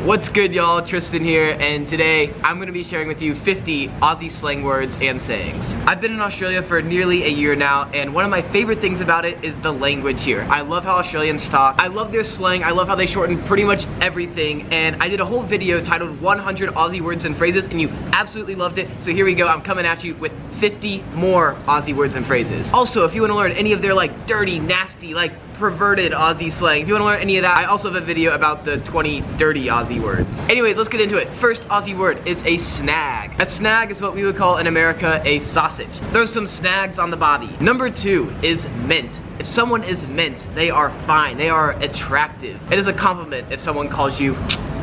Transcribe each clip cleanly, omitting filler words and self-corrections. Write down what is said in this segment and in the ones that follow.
What's good, y'all? Tristan here, and today I'm going to be sharing with you 50 Aussie slang words and sayings. I've been in Australia for nearly a year now, and one of my favorite things about it is the language here. I love how Australians talk. I love their slang. I love how they shorten pretty much everything, and I did a whole video titled 100 Aussie words and phrases, and you absolutely loved it. So here we go. I'm coming at you with 50 more Aussie words and phrases. Also, if you want to learn any of their like dirty, nasty, like perverted Aussie slang, if you want to learn any of that, I also have a video about the 20 dirty Aussie words. Anyways, let's get into it. First Aussie word is a snag. A snag is what we would call in America a sausage. Throw some snags on the bobby. Number 2 is mint. If someone is mint, they are fine. They are attractive. It is a compliment if someone calls you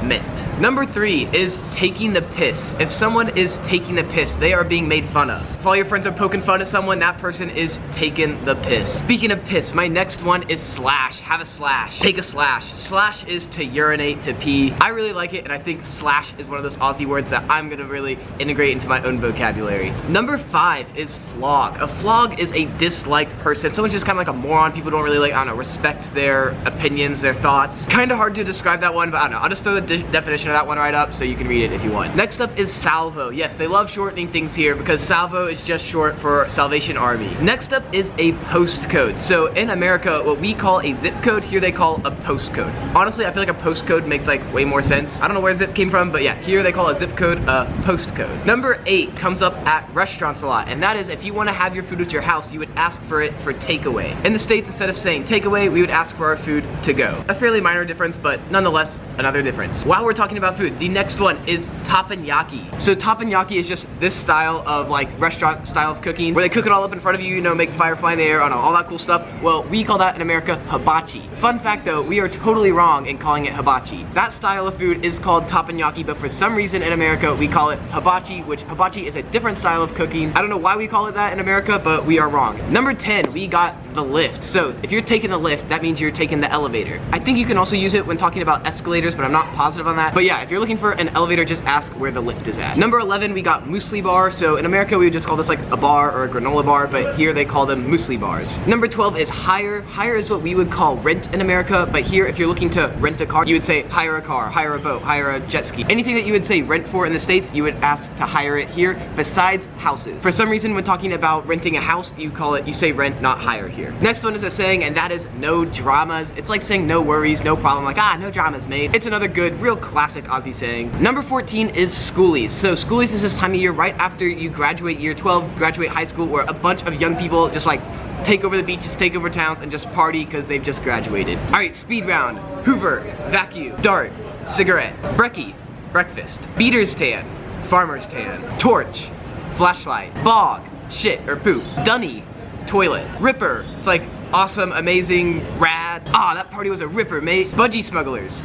mint. Number 3 is taking the piss. If someone is taking the piss, they are being made fun of. If all your friends are poking fun at someone, that person is taking the piss. Speaking of piss, my next one is slash. Have a slash. Take a slash. Slash is to urinate, to pee. I really like it, and I think slash is one of those Aussie words that I'm gonna really integrate into my own vocabulary. Number 5 is flog. A flog is a disliked person. Someone's just kind of like a moron. People don't really like, I don't know, respect their opinions, their thoughts. Kind of hard to describe that one, but I don't know. I'll just throw the definition of that one right up so you can read it if you want. Next up is salvo. Yes, they love shortening things here because salvo is just short for Salvation Army. Next up is a postcode. So in America, what we call a zip code, here they call a postcode. Honestly, I feel like a postcode makes like way more sense. I don't know where zip came from, but yeah, here they call a zip code a postcode. Number 8 comes up at restaurants a lot, and that is if you want to have your food at your house, you would ask for it for takeaway. In the States, instead of saying takeaway, we would ask for our food to go. A fairly minor difference, but nonetheless, another difference. While we're talking about food, the next one is teppanyaki. So teppanyaki is just this style of like restaurant style of cooking where they cook it all up in front of you, you know, make fire fly in the air, I don't know, all that cool stuff. Well, we call that in America hibachi. Fun fact though, we are totally wrong in calling it hibachi. That style of food is called teppanyaki, but for some reason in America we call it hibachi, which hibachi is a different style of cooking. I don't know why we call it that in America, but we are wrong. Number 10, we got the lift. So if you're taking the lift, that means you're taking the elevator. I think you can also use it when talking about escalators, but I'm not positive on that. But yeah, if you're looking for an elevator, just ask where the lift is at. Number 11, we got Muesli Bars. So in America, we would just call this like a bar or a granola bar, but here they call them Muesli Bars. Number 12 is hire. Hire is what we would call rent in America, but here, if you're looking to rent a car, you would say hire a car, hire a boat, hire a jet ski. Anything that you would say rent for in the States, you would ask to hire it here, besides houses. For some reason, when talking about renting a house, you say rent, not hire here. Next one is a saying, and that is no dramas. It's like saying no worries, no problem, like, no dramas, mate. It's another good, real classic Aussie saying. Number 14 is schoolies. So schoolies is this time of year right after you graduate year 12, graduate high school, where a bunch of young people just like take over the beaches, take over towns, and just party because they've just graduated. All right, speed round. Hoover, vacuum, dart, cigarette, brekkie, breakfast, beater's tan, farmer's tan, torch, flashlight, bog, shit or poop, dunny, toilet, ripper. It's like awesome, amazing, rad. That party was a ripper, mate. Budgie Smugglers,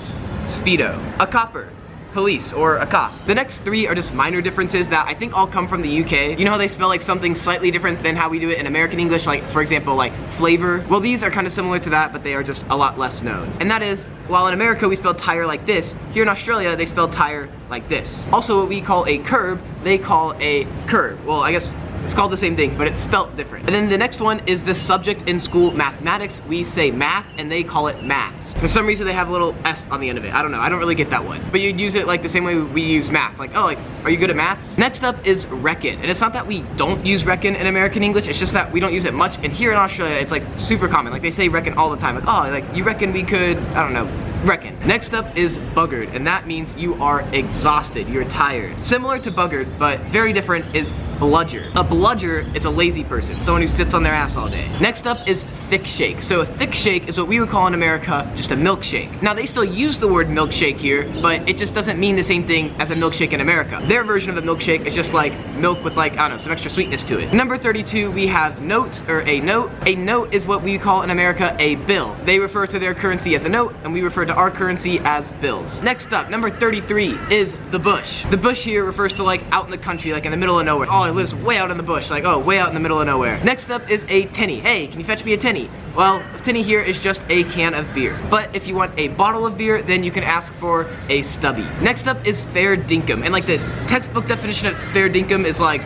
speedo, a copper, police, or a cop. The next 3 are just minor differences that I think all come from the UK. You know how they spell like something slightly different than how we do it in American English, like for example like flavor? Well, these are kind of similar to that, but they are just a lot less known. And that is, while in America we spell tire like this, here in Australia they spell tire like this. Also, what we call a curb, they call a curb. Well, I guess it's called the same thing, but it's spelt different. And then the next one is the subject in school, mathematics. We say math, and they call it maths. For some reason, they have a little S on the end of it. I don't know. I don't really get that one. But you'd use it like the same way we use math. Like, oh, like, are you good at maths? Next up is reckon. And it's not that we don't use reckon in American English. It's just that we don't use it much. And here in Australia, it's like super common. Like they say reckon all the time. Like, oh, like you reckon we could, I don't know, reckon. Next up is buggered, and that means you are exhausted, you're tired. Similar to buggered, but very different, is bludger. A bludger is a lazy person, someone who sits on their ass all day. Next up is thickshake. So a thickshake is what we would call in America just a milkshake. Now they still use the word milkshake here, but it just doesn't mean the same thing as a milkshake in America. Their version of a milkshake is just like milk with like, I don't know, some extra sweetness to it. Number 32, we have note, or a note. A note is what we call in America a bill. They refer to their currency as a note, and we refer to our currency as bills. Next up, number 33 is the bush. The bush here refers to like out in the country, like in the middle of nowhere. Oh, it lives way out in the bush, like, oh, way out in the middle of nowhere. Next up is a tinny. Hey, can you fetch me a tinny? Well, a tinny here is just a can of beer. But if you want a bottle of beer, then you can ask for a stubby. Next up is fair dinkum. And like the textbook definition of fair dinkum is like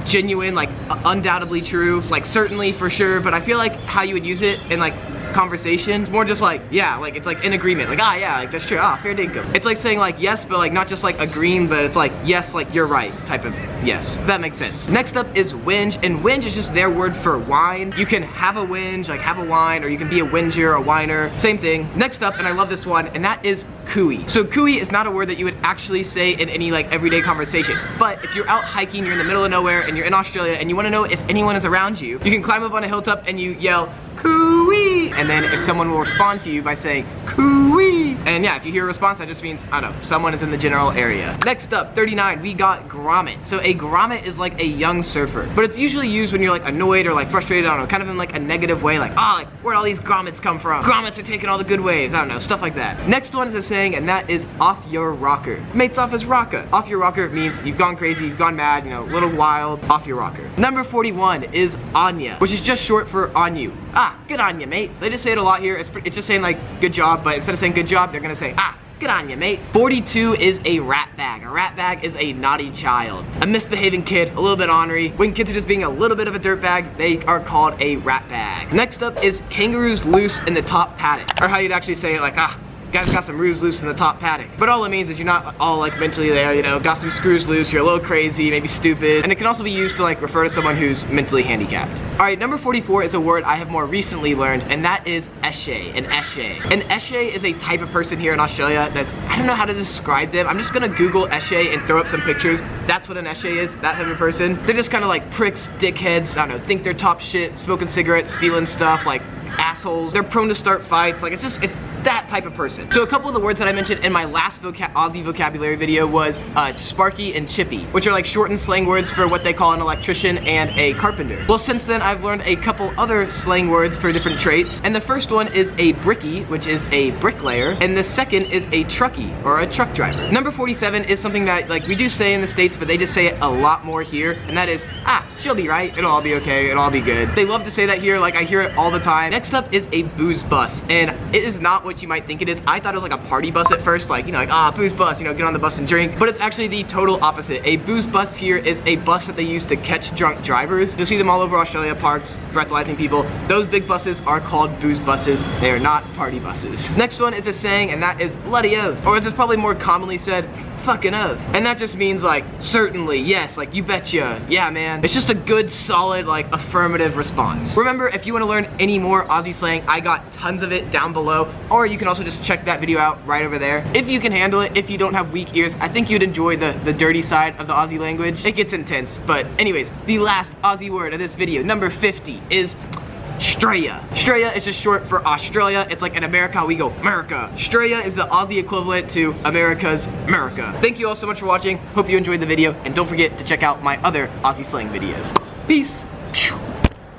genuine, like undoubtedly true, like certainly for sure, but I feel like how you would use it in like conversation. It's more just like, yeah, like it's like in agreement. Like, ah, yeah, like that's true. Ah, fair dinkum. It's like saying like yes, but like not just like agreeing, but it's like yes, like you're right type of yes. If that makes sense. Next up is whinge, and whinge is just their word for wine. You can have a whinge, like have a wine, or you can be a whinger, a whiner, same thing. Next up, and I love this one, and that is cooey. So cooey is not a word that you would actually say in any like everyday conversation, but if you're out hiking, you're in the middle of nowhere, and you're in Australia, and you want to know if anyone is around you, you can climb up on a hilltop and you yell cooey, and then if someone will respond to you by saying cooey, and yeah, if you hear a response, that just means, I don't know, someone is in the general area. Next up, 39, we got grommet. So a grommet is like a young surfer, but it's usually used when you're like annoyed or like frustrated, I don't know, kind of in like a negative way, like, ah, like, where'd all these grommets come from? Grommets are taking all the good waves, I don't know, stuff like that. Next one is a saying, and that is off your rocker. Mates off his rocker. Off your rocker means you've gone crazy, you've gone mad, you know, a little wild, off your rocker. Number 41 is on ya, which is just short for on you. Ah, good on ya, mate. They just say it a lot here. It's just saying like good job, but instead of saying good job, they're gonna say, ah, good on ya, mate. 42 is a ratbag. A ratbag is a naughty child, a misbehaving kid, a little bit ornery. When kids are just being a little bit of a dirtbag, they are called a ratbag. Next up is kangaroos loose in the top paddock, or how you'd actually say it, like, ah, guys got some roos loose in the top paddock. But all it means is you're not all like mentally there, you know, got some screws loose, you're a little crazy, maybe stupid. And it can also be used to like refer to someone who's mentally handicapped. Alright, number 44 is a word I have more recently learned, and that is eshe, an eshe. An eshe is a type of person here in Australia that's, I don't know how to describe them. I'm just gonna Google eshe and throw up some pictures. That's what an eshe is, that type of person. They're just kind of like pricks, dickheads, I don't know, think they're top shit, smoking cigarettes, stealing stuff, like assholes. They're prone to start fights, like it's that type of person. So a couple of the words that I mentioned in my last Aussie vocabulary video was sparky and chippy, which are like shortened slang words for what they call an electrician and a carpenter. Well, since then I've learned a couple other slang words for different traits, and the first one is a brickie, which is a bricklayer, and the second is a truckie, or a truck driver. Number 47 is something that like we do say in the States, but they just say it a lot more here, and that is, ah, she'll be right, it'll all be okay, it'll all be good. They love to say that here, like I hear it all the time. Next up is a booze bus, and it is not what you might think it is. I thought it was like a party bus at first, like, you know, like, ah, booze bus, you know, get on the bus and drink, but it's actually the total opposite. A booze bus here is a bus that they use to catch drunk drivers. You'll see them all over Australia, parked, breathalyzing people. Those big buses are called booze buses. They are not party buses. Next one is a saying, and that is bloody oath, or as it's probably more commonly said, fucking oath. And that just means like, certainly, yes, like you betcha, yeah man. It's just a good, solid, like affirmative response. Remember, if you want to learn any more Aussie slang, I got tons of it down below, or you can also just check that video out right over there. If you can handle it, if you don't have weak ears, I think you'd enjoy the dirty side of the Aussie language. It gets intense, but anyways, the last Aussie word of this video, number 50, is Straya. Straya is just short for Australia. It's like in America, we go America. Straya is the Aussie equivalent to America's America. Thank you all so much for watching. Hope you enjoyed the video, and don't forget to check out my other Aussie slang videos. Peace.